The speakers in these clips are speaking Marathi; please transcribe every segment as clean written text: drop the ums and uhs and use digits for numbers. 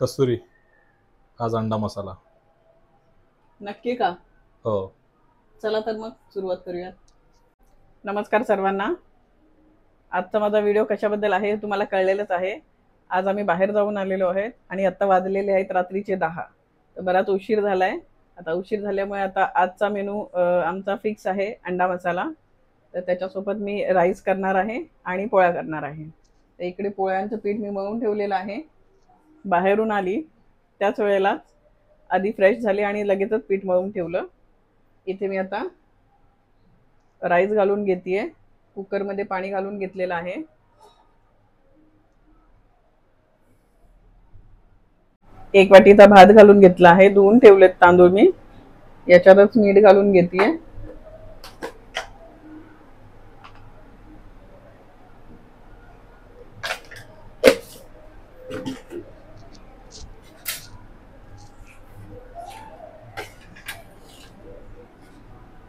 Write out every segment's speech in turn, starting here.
कस्तुरी, आज अंडा मसाला. नक्की का? हो. चला तर मग सुरुवात करूया. नमस्कार सर्वांना. आजचा माझा व्हिडिओ कशाबद्दल आहे हे तुम्हाला कळलेलंच आहे. आज आम्ही बाहेर जाऊन आलेलो आहोत आणि आता वाजलेले आहेत रात्रीचे 10. तर बराच उशीर झालाय. आता उशीर झाल्यामुळे आता आजचा मेनू आमचा फिक्स आहे अंडा मसाला. तर त्याच्यासोबत मी राईस करणार आहे आणि पोळ्या करणार आहे. तर इकडे पोळ्यांचं पीठ मी मळून ठेवलेलं आहे. बाहेरून आली त्याच वेळेला आधी फ्रेश झाले आणि लगेचच पीठ मळून ठेवलं. इथे मी आता राईस घालून घेतेय. कुकरमध्ये पाणी घालून घेतलेलं आहे. एक वाटीचा भात घालून घेतला आहे. धुवून ठेवलेत तांदूळ मी. याच्यातच मीठ घालून घेतेय.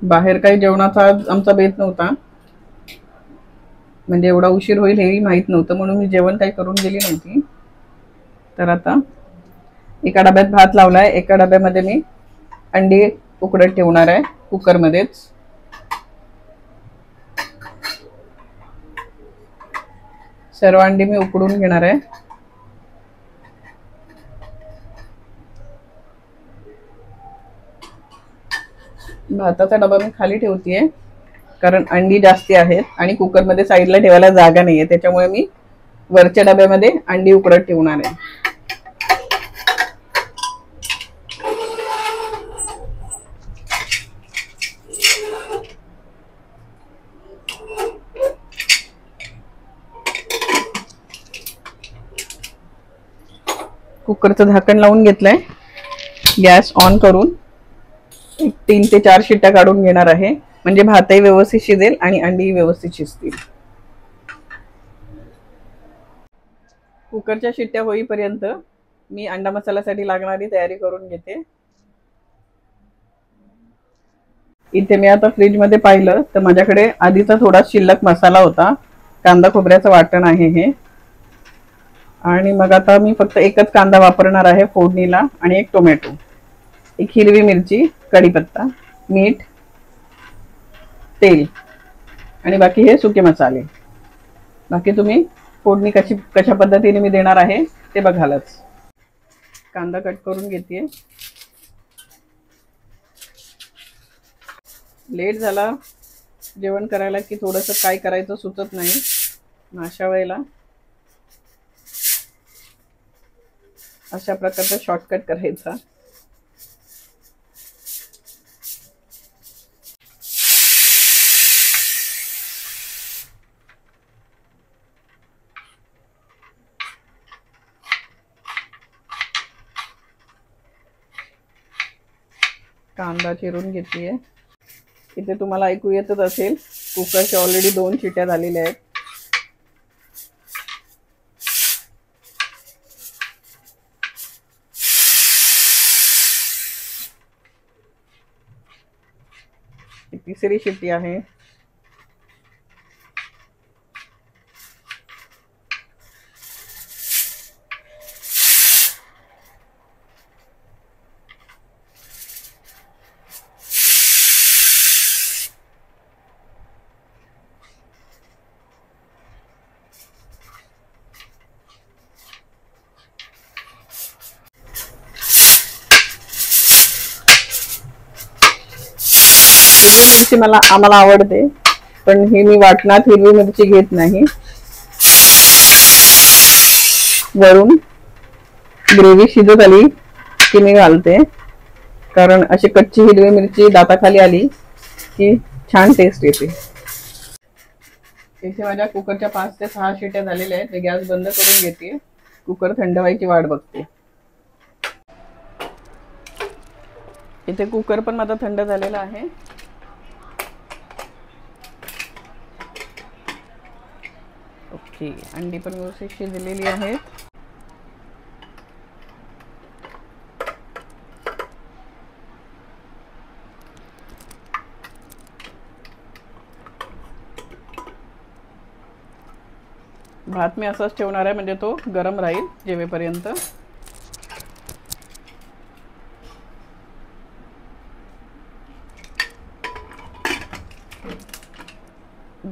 बाहेर काही जेवणाचा आमचा बेत नव्हता, म्हणजे एवढा उशीर होईल हेही माहित नव्हतं, म्हणून मी जेवण काही करून गेली नव्हती. तर आता एका डब्यात भात लावलाय, एका डब्यामध्ये मी अंडी उकडत ठेवणार आहे कुकरमध्येच. सर्व अंडी मी उकडून घेणार आहे. भाताचा डबा मी खाली ठेवतेय कारण अंडी जास्ती आहेत आणि कुकरमध्ये साईडला ठेवायला जागा नाहीये, त्याच्यामुळे मी वरच्या डब्यामध्ये अंडी उकडत ठेवणार आहे. कुकरचं झाकण लावून घेतलंय. गॅस ऑन करून 3 ते 4 शिट्ट्या काढून घेणार आहे, म्हणजे भातही व्यवस्थित शिजेल आणि अंडी व्यवस्थित शिजतील. कुकरच्या शिट्ट्या होईपर्यंत मी अंडा मसाल्यासाठी लागणारी तयारी करून घेते. इथे मी आता फ्रीजमध्ये पाहिलं तर माझ्याकडे आधीचा थोडा शिल्लक मसाला होता. कांदा खोबऱ्याचं वाटण आहे हे. आणि मग आता मी फक्त एकच कांदा वापरणार आहे फोडणीला आणि एक टोमॅटो, एक हिरवी मिरची, कढीपत्ता, मीठ, तेल आणि बाकी हे सुके मसाले. बाकी तुम्ही फोडणी कशा पद्धतीने मी देणार आहे ते बघालच. कांदा कट करून घेते. लेट झाला जेवण करायला की थोडंसं काय करायचं सुचत नाही. अशा वेळेला अशा प्रकारचा शॉर्टकट करायचा. कांदा चिरून घेतलीये. इथे तुम्हाला ऐकू येतच असेल कुकरच्या ऑलरेडी 2 शिट्ट्या झालेल्या आहेत. तिसरी शिट्टी आहे. हिरवी मिरची आम्हाला आवडते, पण ही मी वाटणात हिरवी मिरची घेत नाही. वरून ग्रेव्ही शिजत आली की मी घालते, कारण अशी कच्ची हिरवी मिरची दाताखाली आली की छान टेस्ट येते. इथे माझ्या कुकरच्या 5 ते 6 शिट्ट्या झालेल्या आहेत. गॅस बंद करून घेते. कुकर थंड व्हायची वाट बघते. इथे कुकर पण माझा थंड झालेला आहे. ओके, अंडी पण व्यवस्थित शिजलेली आहेत. भात मी असाच ठेवणार आहे, म्हणजे तो गरम राहील जेवेपर्यंत.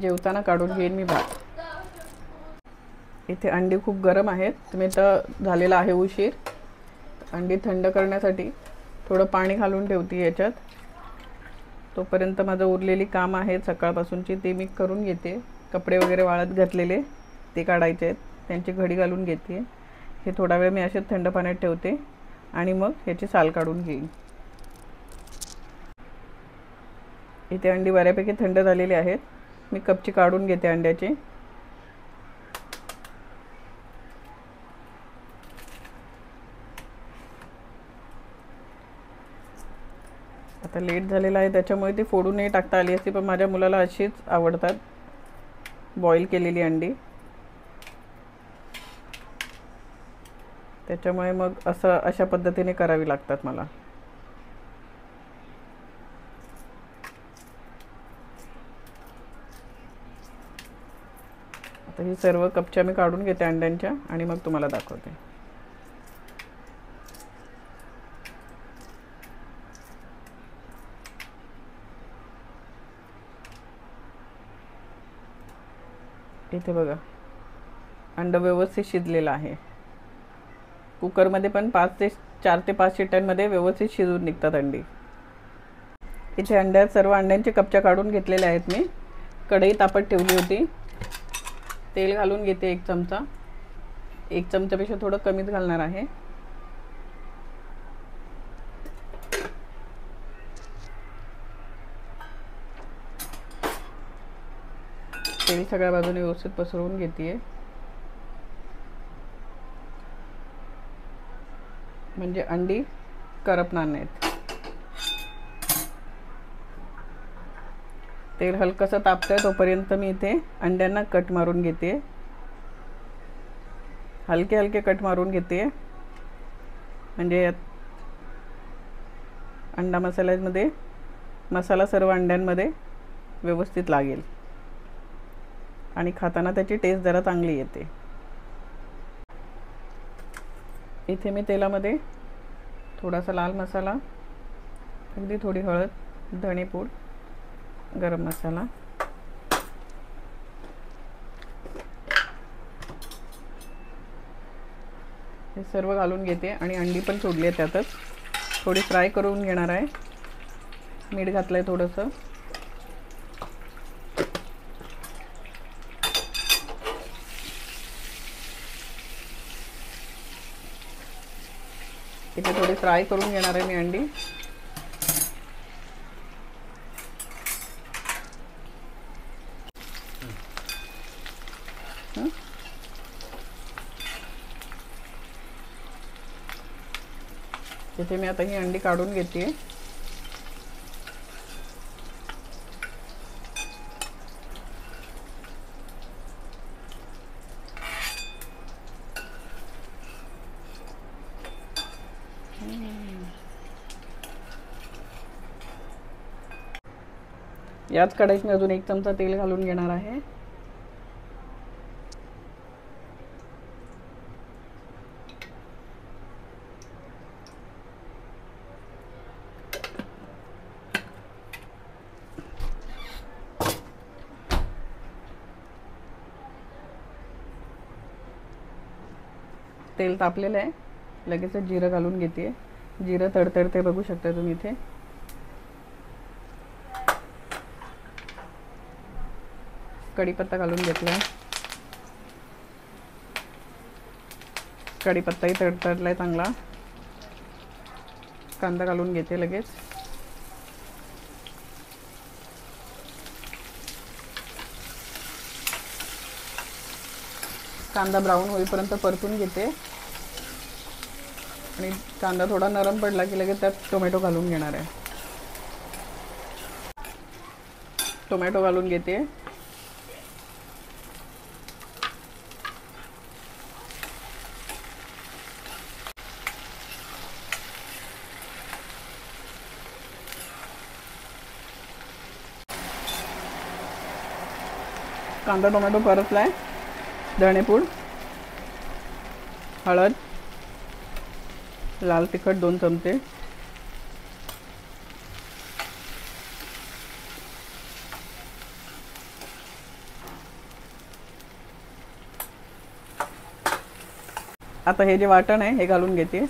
जेवताना काढून घेईन मी भात. इथे अंडी खूप गरम आहेत. तुम्ही तर झालेला आहे उशीर. अंडी थंड करण्यासाठी थोडं पाणी घालून ठेवते याच्यात. तोपर्यंत माझं उरलेली काम आहेत सकाळपासूनची ते मी करून घेते. कपडे वगैरे वाळत घातलेले ते काढायचे आहेत, त्यांची घडी घालून घेते. हे थोडा वेळ मी असे थंड पाण्यात ठेवते आणि मग ह्याची साल काढून घेईन. इथे अंडी बऱ्यापैकी थंड झालेली आहेत. मी कपची काढून घेते अंड्याची. आता लेट झालेला आहे त्याच्यामुळे ती फोडून नाही टाकता आली असती, पण माझ्या मुलाला अशीच आवडतात बॉईल केलेली अंडी. त्याच्यामुळे मग अशा पद्धतीने करावी लागतात मला. आता ही सर्व कपच्या मी काढून घेते अंड्यांच्या आणि मग तुम्हाला दाखवते. इथे बघा अंड व्यवस्थित शिजलेलं आहे. कुकरमध्ये पण 4 ते 5 शिट्ट्यांमध्ये व्यवस्थित शिजून निघतात अंडी. इथे अंड्यात सर्व अंड्यांचे कपच्या काढून घेतलेल्या आहेत. मी कढई तापत ठेवली होती. तेल घालून घेते 1 चमचा. 1 चमच्यापेक्षा थोडं कमीच घालणार आहे. तेल सगळ्या बाजूने व्यवस्थित पसरवून घेते म्हणजे अंडी करपणार नाहीत. तेल हलकसं तापतंय तोपर्यंत मी इथे अंड्यांना कट मारून घेते. हलके हलके कट मारून घेते म्हणजे अंडा मसाल्यामध्ये मसाला सर्व अंड्यांमध्ये व्यवस्थित लागेल आणि खाताना त्याची टेस्ट जरा चांगली येते. इथे मी तेलामध्ये थोडासा लाल मसाला, अगदी थोडी हळद, धणेपूड, गरम मसाला, हे सर्व घालून घेते आणि अंडी पण सोडली आहे त्यातच. थोडी फ्राय करून घेणार आहे. मीठ घातलं आहे थोडंसं. इथे थोडी फ्राय करून घेणार आहे मी अंडी. इथे मी आता ही अंडी काढून घेते. याच कढईत मी अजून 1 चमचा तेल घालून घेणार आहे. तेल तापलेलं आहे. लगेच जिरं घालून घेते. जिरं तडतडते बघू शकता तुम्ही इथे. कढीपत्ता घालून घेतला. कढीपत्ताही तडतडलाय चांगला. कांदा घालून घेते लगेच. कांदा ब्राऊन होईपर्यंत परतून घेते आणि कांदा थोडा नरम पडला की लगेच त्यात टोमॅटो घालून घेणार आहे. टोमॅटो घालून घेते. कांदा टोमॅटो परतलाय. धणेपूड, हळद, लाल तिखट 2 चमचे, आता हे जे वाटण आहे हे घालून घेते।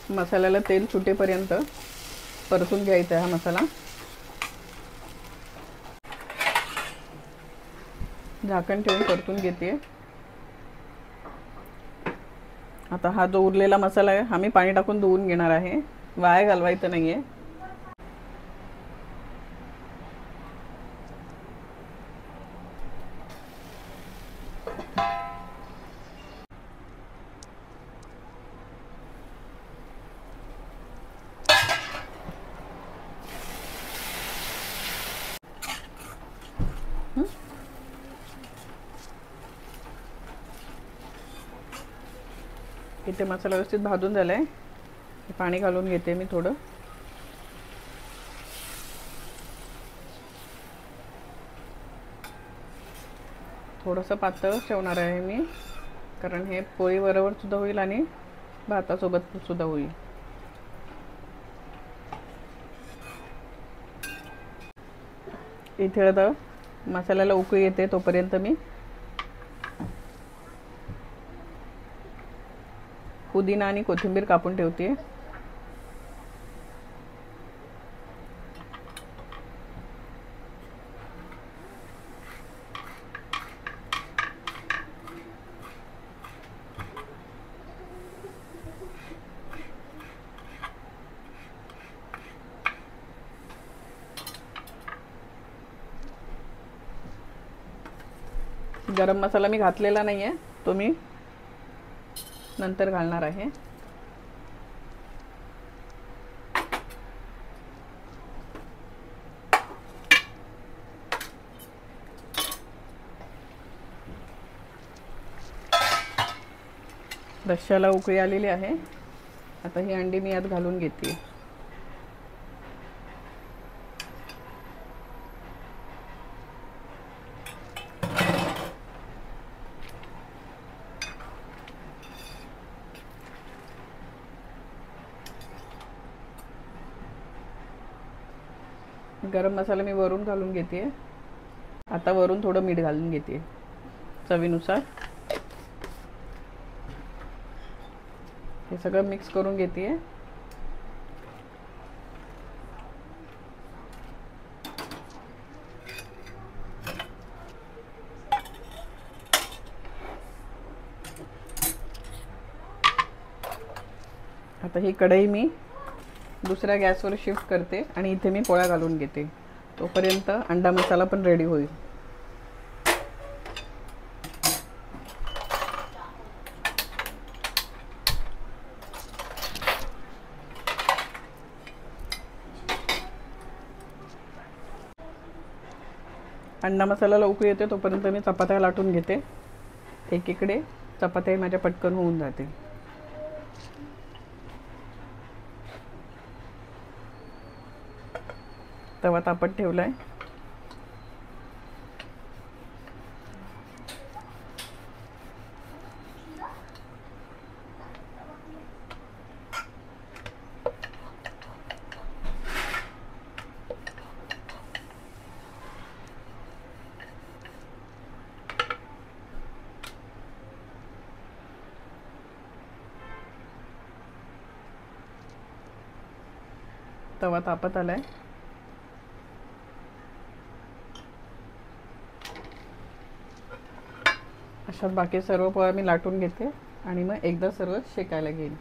मसाल्याला तेल सुटेपर्यंत परतून घ्यायचा आहे हा मसाला। झाकण ठेवून परतून घेते। आता हा जो उरलेला मसाला आहे हा मी पाणी टाकून धुवून घेणार आहे, वाया घालवायचं नाहीये। इथे मसाला व्यवस्थित भाजून झालाय, पाणी घालून घेते मी थोडं। थोडंसं पातळ ठेवणार आहे मी, कारण हे पोळी बरोबर सुद्धा होईल आणि भातासोबत सुद्धा होईल। इथे आता मसाल्याला उकळी येते तोपर्यंत मी पुदिना आणि कोथिंबीर कापून ठेवते। गरम मसाला मी घातलेला नाहीये, तो मी नंतर घालणार आहे। रश्श्याला उकळी आलेली आहे, आता ही अंडी मी यात घालून घेते। गरम मसाला मी वरून घालून घेते। आता वरून थोडं मीठ घालून घेते चवीनुसार। हे सगळं मिक्स करून घेते। आता ही कढई मी दुसऱ्या गॅसवर शिफ्ट करते आणि इथे मी पोळ्या घालून घेते, तोपर्यंत अंडा मसाला पण रेडी होईल। अंडा मसाल्याला उकळी येते तोपर्यंत मी चपात्या लाटून घेते। एकीकडे चपात्या माझ्या पटकन होऊन जाते। तवा तापत ठेवलाय। तवा तापत आलाय। अशा बाकी सर्व पोळ्या मी लाटून घेते आणि मग एकदा सर्व शेकायला घेईन।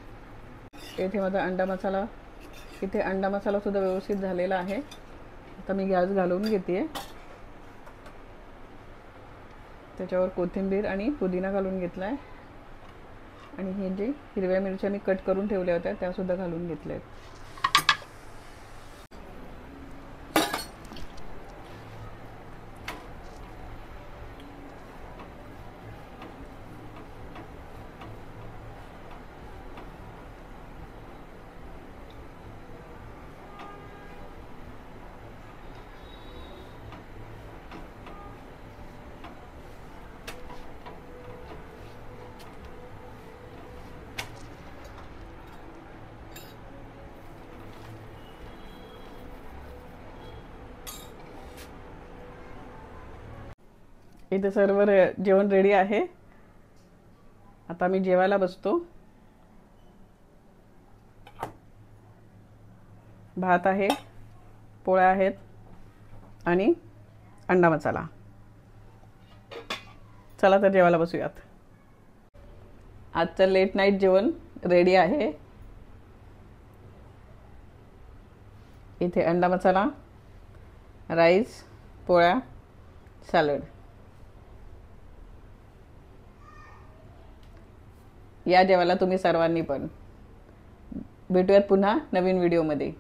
इथे माझा अंडा मसाला सुद्धा व्यवस्थित झालेला आहे। आता मी गॅस घालवून घेते, त्याच्यावर कोथिंबीर आणि पुदिना घालून घेतलाय आणि हे जे हिरव्या मिरच्या मी कट करून ठेवल्या होत्या त्या सुद्धा घालून घेतल्या आहेत। इथे सर्व जेवण रेडी आहे। आता मी जेवायला बसतो. भात आहे, पोळ्या आहेत आणि अंडा मसाला. चला तर जेवायला बसूयात. आजचं लेट नाईट जेवण रेडी आहे. इथे अंडा मसाला, राईस, पोळ्या, सॅलड. या जेवायला तुम्ही सर्वांनी पण. भेटूयात पुन्हा नवीन व्हिडिओमध्ये.